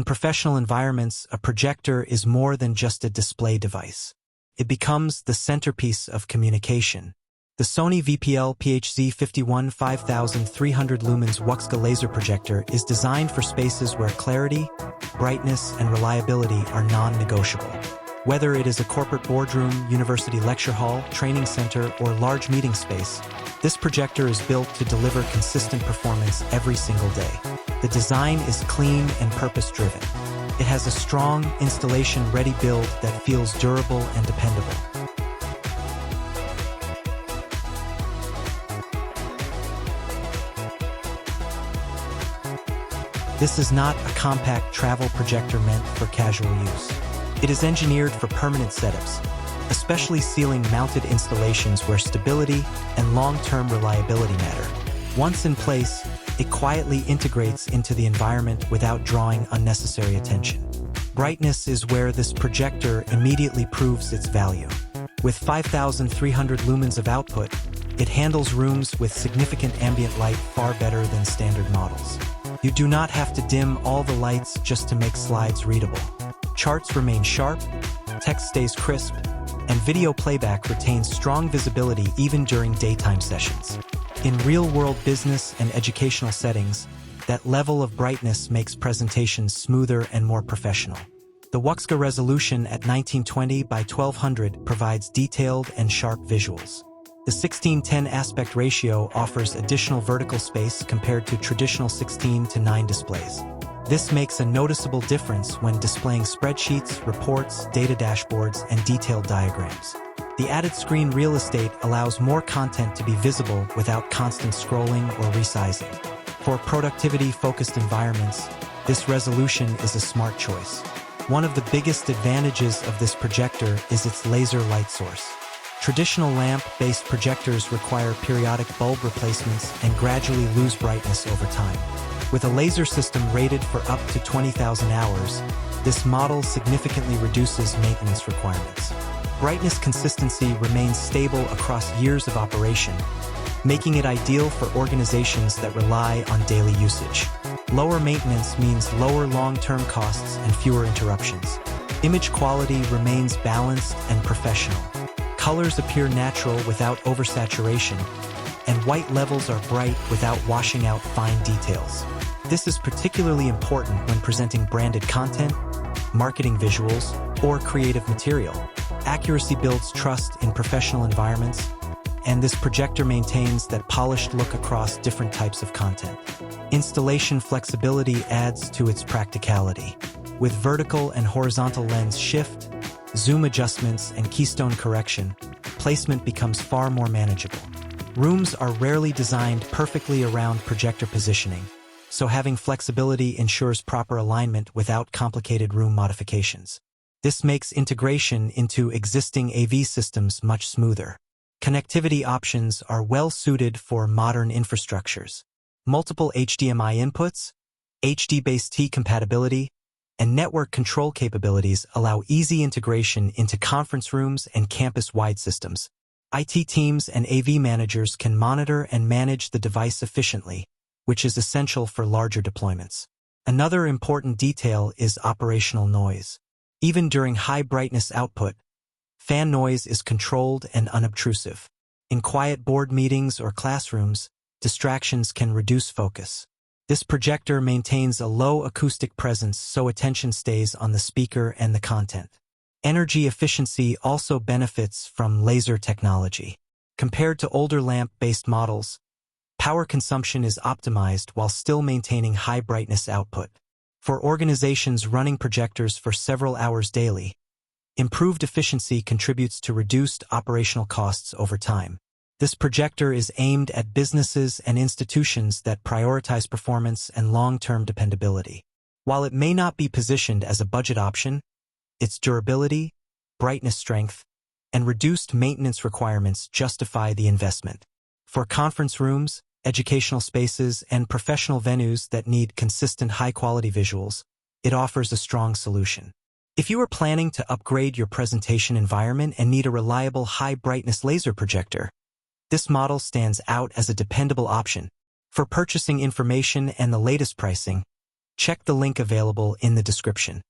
In professional environments, a projector is more than just a display device. It becomes the centerpiece of communication. The Sony VPL-PHZ51 5300 Lumens WUXGA Laser Projector is designed for spaces where clarity, brightness, and reliability are non-negotiable. Whether it is a corporate boardroom, university lecture hall, training center, or large meeting space, this projector is built to deliver consistent performance every single day. The design is clean and purpose-driven. It has a strong, installation-ready build that feels durable and dependable. This is not a compact travel projector meant for casual use. It is engineered for permanent setups, especially ceiling-mounted installations where stability and long-term reliability matter. Once in place, it quietly integrates into the environment without drawing unnecessary attention. Brightness is where this projector immediately proves its value. With 5,300 lumens of output, it handles rooms with significant ambient light far better than standard models. You do not have to dim all the lights just to make slides readable. Charts remain sharp, text stays crisp, and video playback retains strong visibility even during daytime sessions. In real-world business and educational settings, that level of brightness makes presentations smoother and more professional. The WUXGA resolution at 1920 by 1200 provides detailed and sharp visuals. The 16:10 aspect ratio offers additional vertical space compared to traditional 16:9 displays. This makes a noticeable difference when displaying spreadsheets, reports, data dashboards, and detailed diagrams. The added screen real estate allows more content to be visible without constant scrolling or resizing. For productivity-focused environments, this resolution is a smart choice. One of the biggest advantages of this projector is its laser light source. Traditional lamp-based projectors require periodic bulb replacements and gradually lose brightness over time. With a laser system rated for up to 20,000 hours, this model significantly reduces maintenance requirements. Brightness consistency remains stable across years of operation, making it ideal for organizations that rely on daily usage. Lower maintenance means lower long-term costs and fewer interruptions. Image quality remains balanced and professional. Colors appear natural without oversaturation, and white levels are bright without washing out fine details. This is particularly important when presenting branded content, marketing visuals, or creative material. Accuracy builds trust in professional environments, and this projector maintains that polished look across different types of content. Installation flexibility adds to its practicality. With vertical and horizontal lens shift, zoom adjustments, and keystone correction, placement becomes far more manageable. Rooms are rarely designed perfectly around projector positioning, so having flexibility ensures proper alignment without complicated room modifications. This makes integration into existing AV systems much smoother. Connectivity options are well suited for modern infrastructures. Multiple HDMI inputs, HD-based compatibility, and network control capabilities allow easy integration into conference rooms and campus-wide systems. IT teams and AV managers can monitor and manage the device efficiently, which is essential for larger deployments. Another important detail is operational noise. Even during high-brightness output, fan noise is controlled and unobtrusive. In quiet board meetings or classrooms, distractions can reduce focus. This projector maintains a low acoustic presence so attention stays on the speaker and the content. Energy efficiency also benefits from laser technology. Compared to older lamp-based models, power consumption is optimized while still maintaining high brightness output. For organizations running projectors for several hours daily, improved efficiency contributes to reduced operational costs over time. This projector is aimed at businesses and institutions that prioritize performance and long-term dependability. While it may not be positioned as a budget option, its durability, brightness strength, and reduced maintenance requirements justify the investment. For conference rooms, educational spaces, and professional venues that need consistent high-quality visuals, it offers a strong solution. If you are planning to upgrade your presentation environment and need a reliable high-brightness laser projector, this model stands out as a dependable option. For purchasing information and the latest pricing, Check the link available in the description.